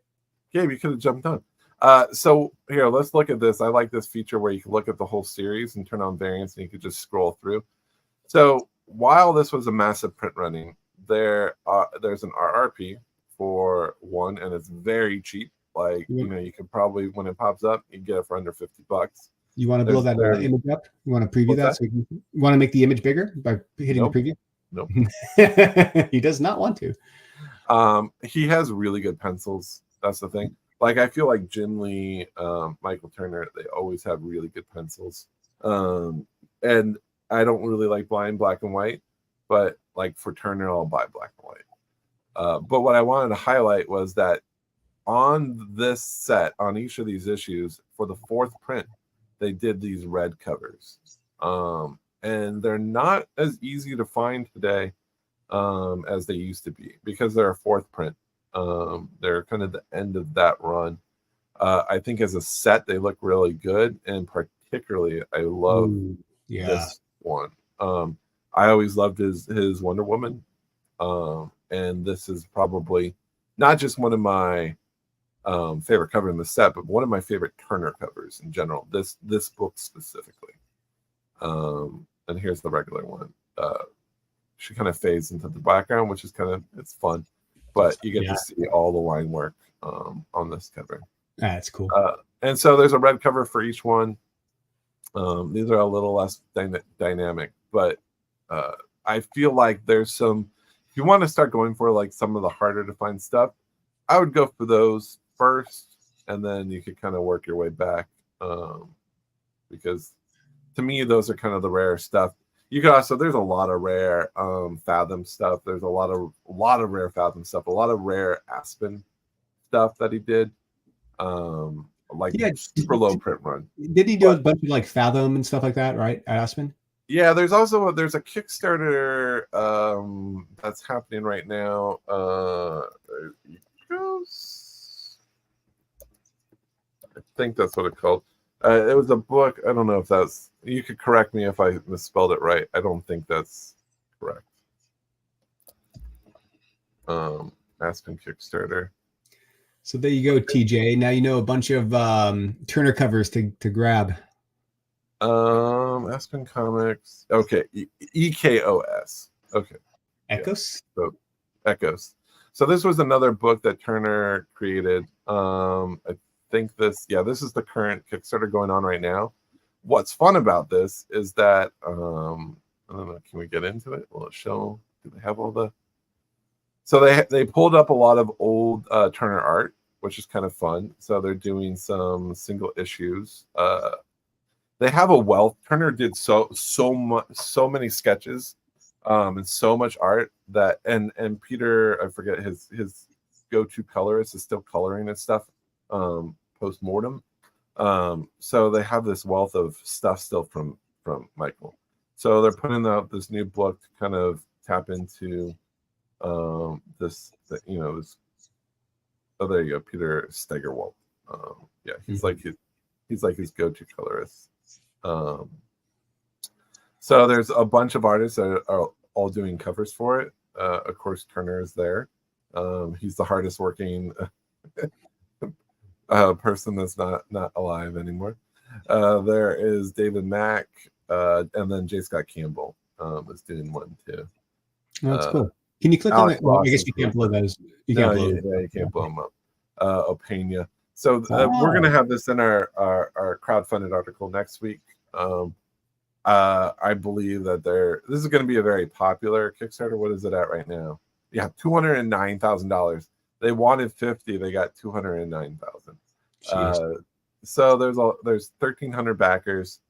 Gabe, you could have jumped on. So here, let's look at this. I like this feature where you can look at the whole series and turn on variants, and you could just scroll through. So while this was a massive print running, there's an RRP for one, and it's very cheap. Like you could probably, when it pops up, you get it for under $50. You want to blow that image up? You want to preview that? So you want to make the image bigger by hitting the preview? Nope. He does not want to. He has really good pencils. That's the thing. Like I feel like Jim Lee, Michael Turner, they always have really good pencils. And I don't really like buying black and white, but like for Turner, I'll buy black and white. But what I wanted to highlight was that on this set, on each of these issues, for the 4th print, they did these red covers. And they're not as easy to find today as they used to be because they're a 4th print. They're kind of the end of that run. I think as a set, they look really good. And particularly, I love this one. I always loved his Wonder Woman. And this is probably not just one of my favorite covers in the set, but one of my favorite Turner covers in general. This book specifically. And here's the regular one. She kind of fades into the background, which is it's fun, but you get to see all the line work on this cover. That's cool. And so there's a red cover for each one. These are a little less dynamic, but I feel like there's some. If you want to start going for like some of the harder to find stuff, I would go for those first, and then you could kind of work your way back. Because to me, those are kind of the rare stuff. You could also, there's a lot of rare Fathom stuff. There's a lot of rare Fathom stuff, a lot of rare Aspen stuff that he did. Super low print run. Did he do a bunch of like Fathom and stuff like that, right? At Aspen? Yeah, there's a Kickstarter that's happening right now. Ekos. I think that's what it's called. It was a book. I don't know if that's. You could correct me if I misspelled it right. I don't think that's correct. Aspen Kickstarter. So there you go, TJ. Now you know a bunch of Turner covers to grab. Aspen Comics. Okay, EKOS. Okay. Ekos. Yeah. So Ekos. So this was another book that Turner created. I think this is the current Kickstarter going on right now. What's fun about this is that I don't know. Can we get into it? Will it show? Do they have all the? So they pulled up a lot of old Turner art, which is kind of fun. So they're doing some single issues. They have a wealth. Turner did so many sketches, and so much art that and Peter, I forget his go-to colorist is still coloring and stuff post mortem. So they have this wealth of stuff still from Michael. So they're putting out this new book to kind of tap into this. This. Oh, there you go, Peter Stegerwald. Yeah, he's like his go-to colorist. So there's a bunch of artists that are all doing covers for it. Of course, Turner is there. He's the hardest working person that's not alive anymore. There is David Mack, and then J. Scott Campbell is doing one too. Oh, that's cool. Can you click on it? Well, I guess you can't blow those. You can't blow it. You can't blow them up. Opena. So we're going to have this in our crowdfunded article next week. I believe that this is going to be a very popular Kickstarter. What is it at right now? Yeah, $209,000. They wanted 50. They got 209,000. So there's 1,300 backers.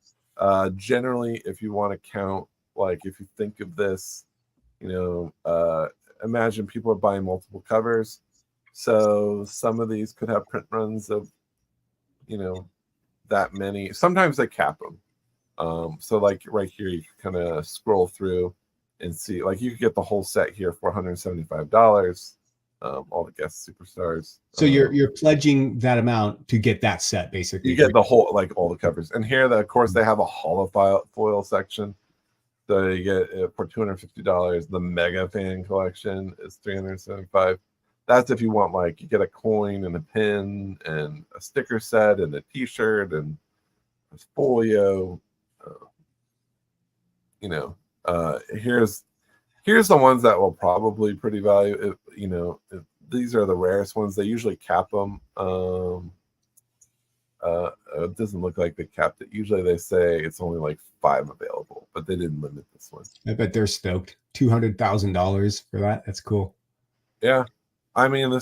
Generally, if you want to count, like if you think of this, imagine people are buying multiple covers. So some of these could have print runs of, that many. Sometimes they cap them. So like right here, you can kind of scroll through and see, like you could get the whole set here for $175. All the guest superstars. So you're pledging that amount to get that set, basically. You get the whole, like all the covers. And here, of course, they have a holofoil section. So you get it for $250. The Mega Fan Collection is $375. That's if you want, like, you get a coin and a pin and a sticker set and a T-shirt and a folio. Here's the ones that will probably pretty value. These are the rarest ones. They usually cap them. It doesn't look like they capped it. Usually they say it's only like 5 available, but they didn't limit this one. I bet they're stoked. $200,000 for that. That's cool. Yeah. I mean,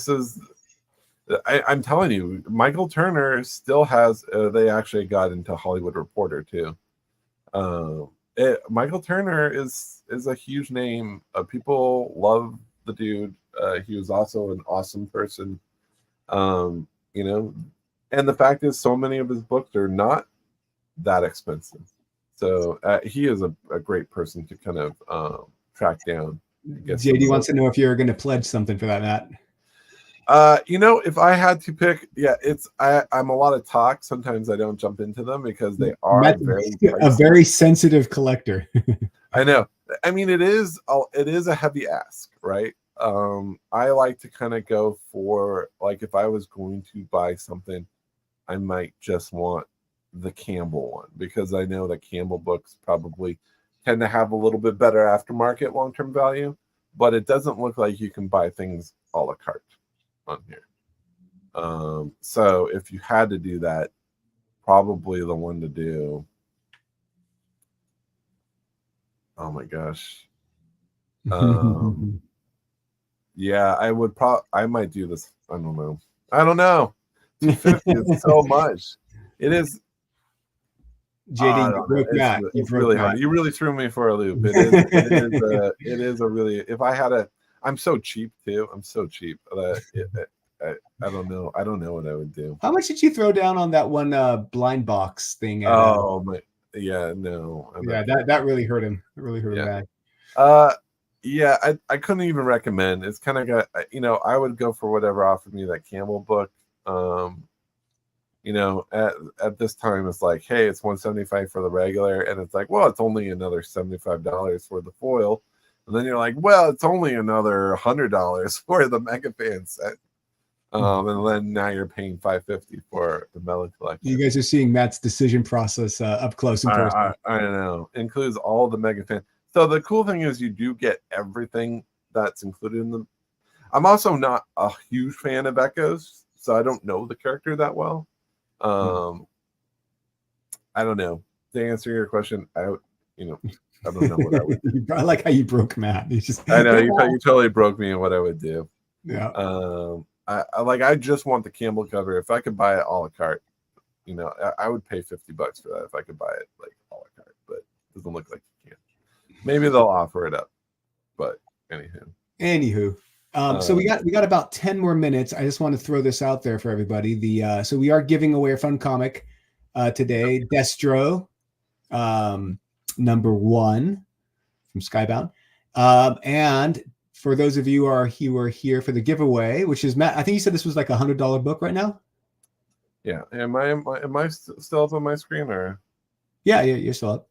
I'm telling you, Michael Turner still has, they actually got into Hollywood Reporter too. Michael Turner is a huge name. People love the dude. He was also an awesome person. And the fact is, so many of his books are not that expensive. So he is a great person to kind of track down. JD wants to know if you're going to pledge something for that, Matt. If I had to pick, I'm a lot of talk. Sometimes I don't jump into them because they are a very sensitive collector. I know. I mean, it is a heavy ask, right? I like to kind of go for, like, if I was going to buy something, I might just want the Campbell one, because I know that Campbell books probably tend to have a little bit better aftermarket long-term value, but it doesn't look like you can buy things a la carte on here. So if you had to do that, probably the one to do. Oh my gosh. Yeah, I might do this. I don't know. 250 is so much. It is. JD, you broke that. It's really hard. You really threw me for a loop. It is a really. If I had I'm so cheap too. I'm so cheap that I don't know. I don't know what I would do. How much did you throw down on that one blind box thing? Oh my. Yeah, no. Yeah, that really hurt him. It really hurt him bad. Yeah, I couldn't even recommend. It's kind of got, I would go for whatever offered me that Campbell book. At this time it's like, hey, it's $175 for the regular, and it's like, well, it's only another $75 for the foil, and then you're like, well, it's only another $100 for the Mega Fan set. And then now you're paying $550 for the Melon Collection. You guys are seeing Matt's decision process up close and personal. I know. Includes all the Mega Fan. So the cool thing is you do get everything that's included in them. I'm also not a huge fan of Ekos, so I don't know the character that well. I don't know. To answer your question, I don't know what I would do. I like how you broke Matt. You just I know you totally broke me in what I would do. Yeah. I just want the Campbell cover. If I could buy it a la carte, I would pay $50 for that if I could buy it like a la carte, but it doesn't look like you can. Maybe they'll offer it up, but anywho. So we got about 10 more minutes. I just want to throw this out there for everybody. So we are giving away a fun comic today, Destro, number 1 from Skybound. And for those of you who are here for the giveaway, which is Matt, I think you said this was like $100 book right now. Yeah. Am I still up on my screen or? Yeah, you're still up.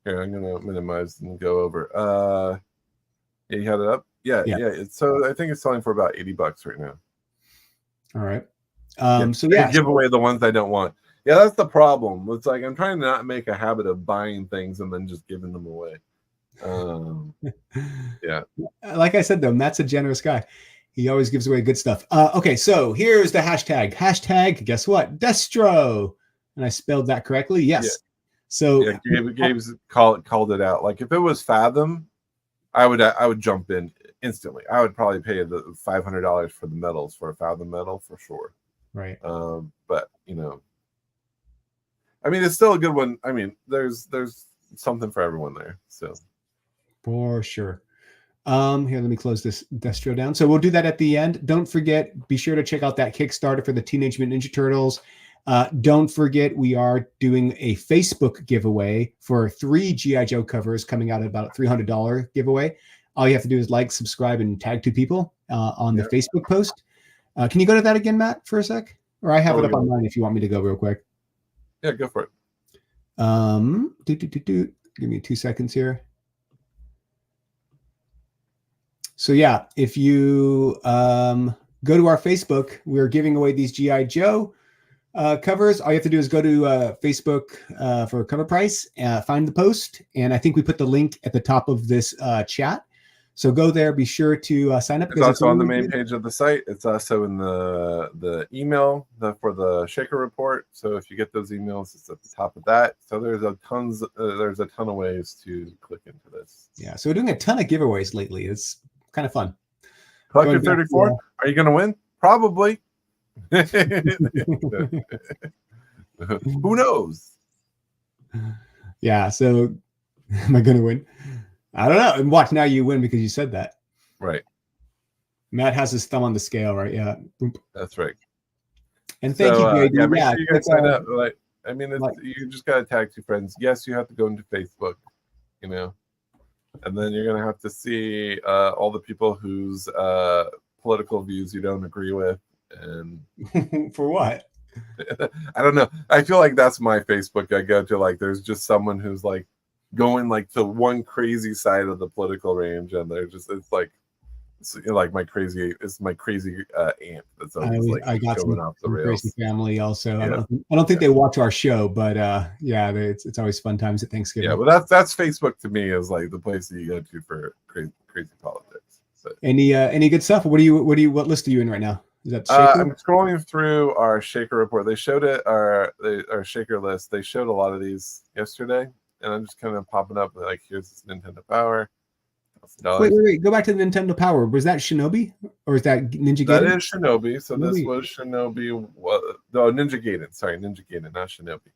Here, I'm gonna minimize and go over. Yeah, you had it up. Yeah. So I think it's selling for about $80 right now. All right. Give away the ones I don't want. Yeah, that's the problem. It's like I'm trying to not make a habit of buying things and then just giving them away. Yeah. Like I said, though, Matt's a generous guy. He always gives away good stuff. Okay, so here's the hashtag. Hashtag, guess what? Destro. And I spelled that correctly. Yes. Yeah. So Gabe's called it out. Like if it was Fathom, I would jump in instantly. I would probably pay the $500 for the medals for a Fathom medal for sure. Right. But I mean, it's still a good one. I mean, there's something for everyone there. So for sure. Here, let me close this Destro down. So we'll do that at the end. Don't forget, be sure to check out that Kickstarter for the Teenage Mutant Ninja Turtles. Don't forget, we are doing a Facebook giveaway for 3 G.I. Joe covers coming out at about a $300 giveaway. All you have to do is like, subscribe, and tag 2 people on the Facebook post. Can you go to that again, Matt, for a sec? Or I have it up online if you want me to go real quick. Yeah, go for it. Give me 2 seconds here. So yeah, if you go to our Facebook, we're giving away these G.I. Joe covers. All you have to do is go to Facebook for cover price, find the post, and I think we put the link at the top of this chat. So go there. Be sure to sign up. It's also on the main page of the site. It's also in the email for the Shaker report. So if you get those emails, it's at the top of that. So there's a ton of ways to click into this. Yeah. So we're doing a ton of giveaways lately. It's kind of fun. Collector 34. Are you going to win? Probably. Who knows? Yeah. So am I going to win? I don't know. And watch, now you win because you said that. Right. Matt has his thumb on the scale, right? Yeah. That's right. And thank you, JD. Yeah, make sure you guys sign up. You just got to tag 2 friends. Yes, you have to go into Facebook, and then you're going to have to see all the people whose political views you don't agree with. And for what? I don't know. I feel like that's my Facebook. I go to, like, there's just someone who's like going like to one crazy side of the political range, and they're just it's like my crazy aunt that's always I got going off the rails. Crazy family also. Yeah. I don't think they watch our show, but it's always fun times at Thanksgiving. Yeah, but that's Facebook to me is like the place that you go to for crazy politics. But any good stuff? What list are you in right now? Is that Shaker? I'm scrolling through our Shaker report. They showed it our Shaker list. They showed a lot of these yesterday. And I'm just kind of popping up like, here's this Nintendo Power. Wait. Go back to the Nintendo Power. Was that Shinobi or is that Ninja Gaiden? That is Shinobi. So this was Shinobi. No, Ninja Gaiden. Sorry, Ninja Gaiden, not Shinobi.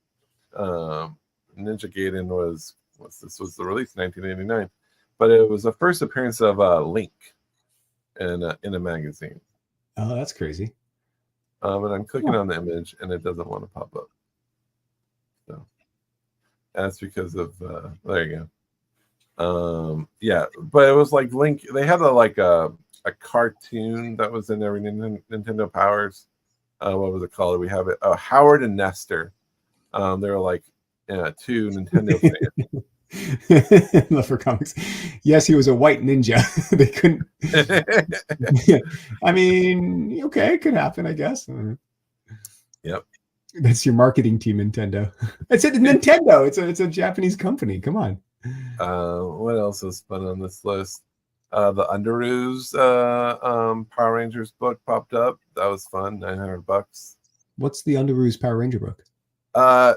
Ninja Gaiden was the release in 1989, but it was the first appearance of Link in a magazine. Oh, that's crazy. And I'm clicking on the image, and it doesn't want to pop up. So. That's because of there you go. Yeah, but it was like Link. They had a cartoon that was in every Nintendo Powers. What was it called? We have it. Howard and Nestor. They were like 2 Nintendo fans. Love for comics. Yes, he was a white ninja. They couldn't. I mean, okay, it could happen, I guess. Yep. That's your marketing team, Nintendo. I said Nintendo. It's a Japanese company. Come on. What else is fun on this list? The Underoos Power Rangers book popped up. That was fun. $900. What's the Underoos Power Ranger book?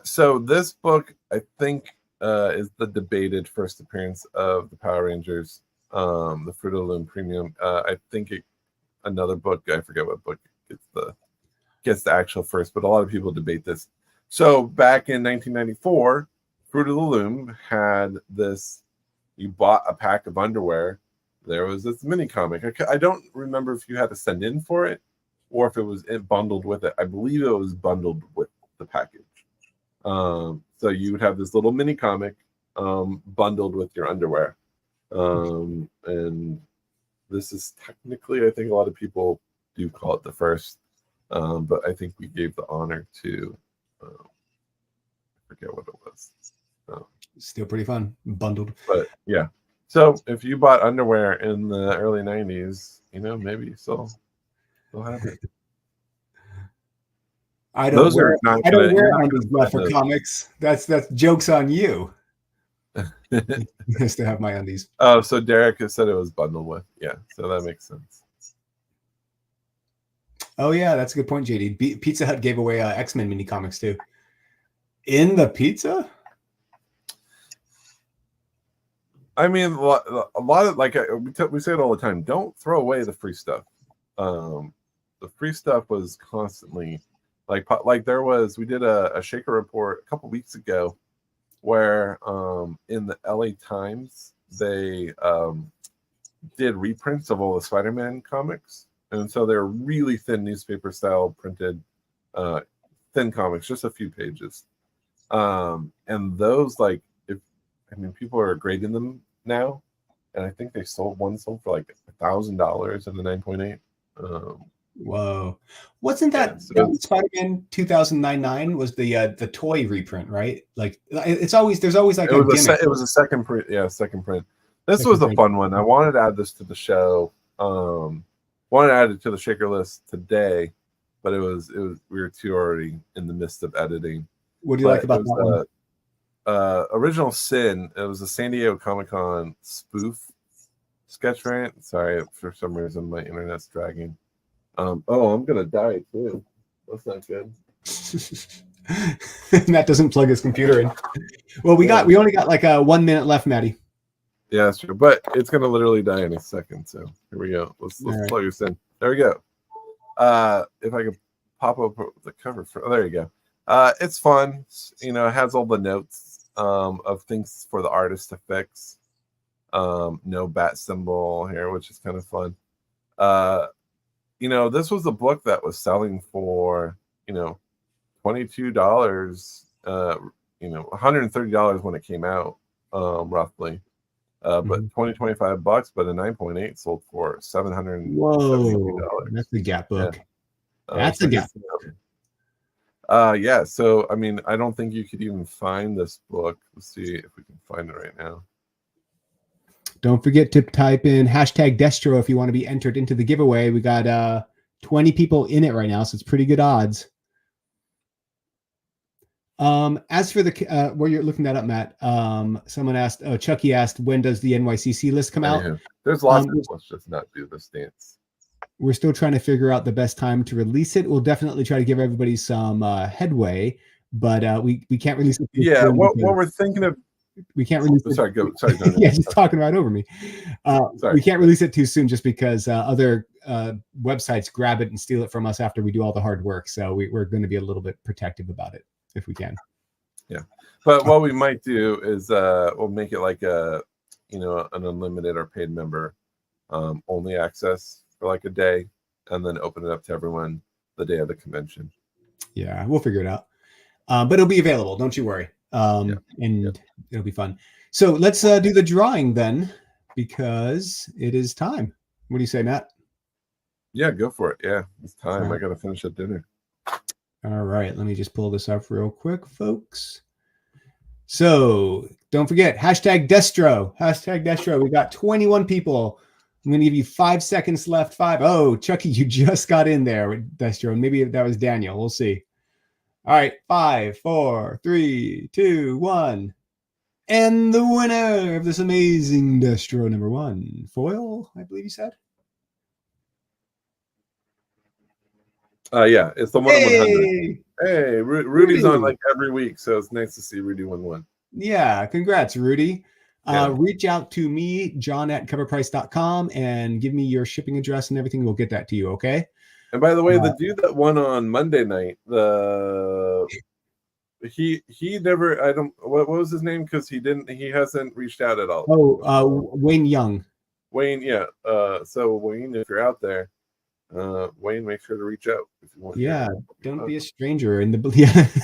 So this book, I think is the debated first appearance of the Power Rangers, the Fruit of the Loom Premium. I think another book, I forget what book gets the actual first, but a lot of people debate this. So back in 1994, Fruit of the Loom had this. You bought a pack of underwear. There was this mini comic. I don't remember if you had to send in for it or if it was bundled with it. I believe it was bundled with the package. So you would have this little mini comic bundled with your underwear. And this is technically, I think a lot of people do call it the first. But I think we gave the honor to, I forget what it was. Still pretty fun, bundled. But yeah. So if you bought underwear in the early 90s, maybe you still have it. I don't wear undies left for comics. That's jokes on you. Nice to have my undies. Oh, so Derek has said it was bundled with. Yeah, so that makes sense. Oh yeah, that's a good point, JD. Pizza Hut gave away X-Men mini comics too. In the pizza? I mean, a lot of we say it all the time. Don't throw away the free stuff. The free stuff was constantly like there was. We did a Shaker report a couple weeks ago, where in the LA Times they did reprints of all the Spider-Man comics, and so they're really thin newspaper style printed, thin comics, just a few pages, and those people are grading them now, and I think they sold for like $1,000 in the 9.8. Whoa, wasn't that Spider-Man 2009 was the toy reprint, right? Like there's always like it was a second print. Yeah, second print. This was a fun one. I wanted to add this to the show. Wanted to add it to the Shaker list today, but we were already in the midst of editing. What do you like about that one? Original Sin. It was a San Diego Comic-Con spoof sketch variant. Sorry, for some reason my internet's dragging. I'm gonna die too. That's not good. Matt doesn't plug his computer in. Well, we only got like 1 minute left, Maddie. Yeah, that's true. But it's gonna literally die in a second. So here we go. Let's plug this in. There we go. If I could pop up the cover there you go. It's fun. It has all the notes of things for the artist to fix. No bat symbol here, which is kind of fun. This was a book that was selling for, $22, $130 when it came out, roughly. But $25, but a 9.8 sold for $770. Whoa, that's the Gap book. Yeah. That's a Gap book. Yeah, so I mean, I don't think you could even find this book. Let's see if we can find it right now. Don't forget to type in #Destro if you want to be entered into the giveaway. We got 20 people in it right now, so it's pretty good odds. As for the where you're looking that up, Matt, someone asked, Chucky asked, when does the NYCC list come out? There's lots of let's just not do this dance. We're still trying to figure out the best time to release it. We'll definitely try to give everybody some headway, but we can't release it. Yeah, what we're thinking of. We can't release it. Sorry, go. Sorry, yeah, just talking right over me. We can't release it too soon just because other websites grab it and steal it from us after we do all the hard work. So we're going to be a little bit protective about it if we can. Yeah, but what we might do is we'll make it like an unlimited or paid member only access for like a day, and then open it up to everyone the day of the convention. Yeah, we'll figure it out. But it'll be available. Don't you worry. It'll be fun. So let's do the drawing then, because it is time. What do you say, Matt? Yeah, go for it. Yeah, it's time. Right. I gotta finish at dinner. All right, let me just pull this up real quick, folks. So don't forget, #Destro. #Destro. We got 21 people. I'm going to give you 5 seconds left. 5. Oh, Chucky, you just got in there with Destro. Maybe that was Daniel. We'll see. All right, 5, 4, 3, 2, 1. And the winner of this amazing Destro #1, foil, I believe you said. Yeah, it's the 1 in 100. Hey, Rudy's on like every week, so it's nice to see Rudy 1-1. Yeah, congrats, Rudy. Yeah. Reach out to me, john@coverprice.com, and give me your shipping address and everything. We'll get that to you, okay? And by the way, the dude that won on Monday night, he never, I don't, what was his name? Because he hasn't reached out at all. Wayne Young. Wayne, yeah. So Wayne, if you're out there, Wayne, make sure to reach out if you want. Yeah, don't be a stranger. In the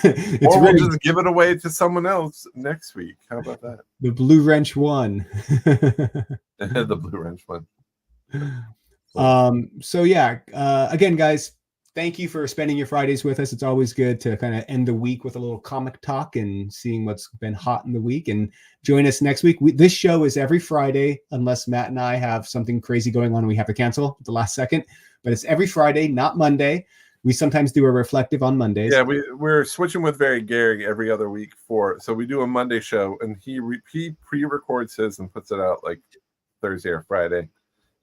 it's or we'll just give it away to someone else next week. How about that? The Blue Wrench one. The Blue Wrench one. So yeah, again, guys, thank you for spending your Fridays with us. It's always good to kind of end the week with a little comic talk and seeing what's been hot in the week. And join us next week. This show is every Friday, unless Matt and I have something crazy going on and we have to cancel at the last second. But it's every Friday, not Monday. We sometimes do a reflective on Mondays. Yeah, we're switching with Gary every other week so we do a Monday show, and he pre-records his and puts it out like Thursday or Friday.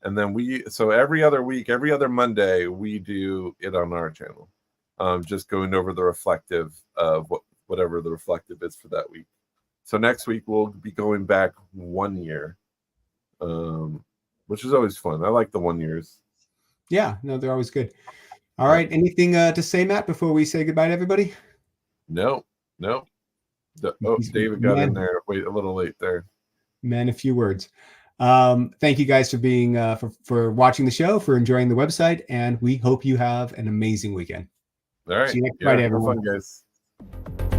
And then so every other week, every other Monday, we do it on our channel. Just going over the reflective of whatever the reflective is for that week. So next week we'll be going back 1 year, which is always fun. I like the 1 years. Yeah, no, they're always good. All right. Anything to say, Matt, before we say goodbye to everybody? No. David got in there. Wait, a little late there. Man, a few words. Thank you guys for being for watching the show, for enjoying the website, and we hope you have an amazing weekend. All right. See you next Friday, everyone. Have fun, guys.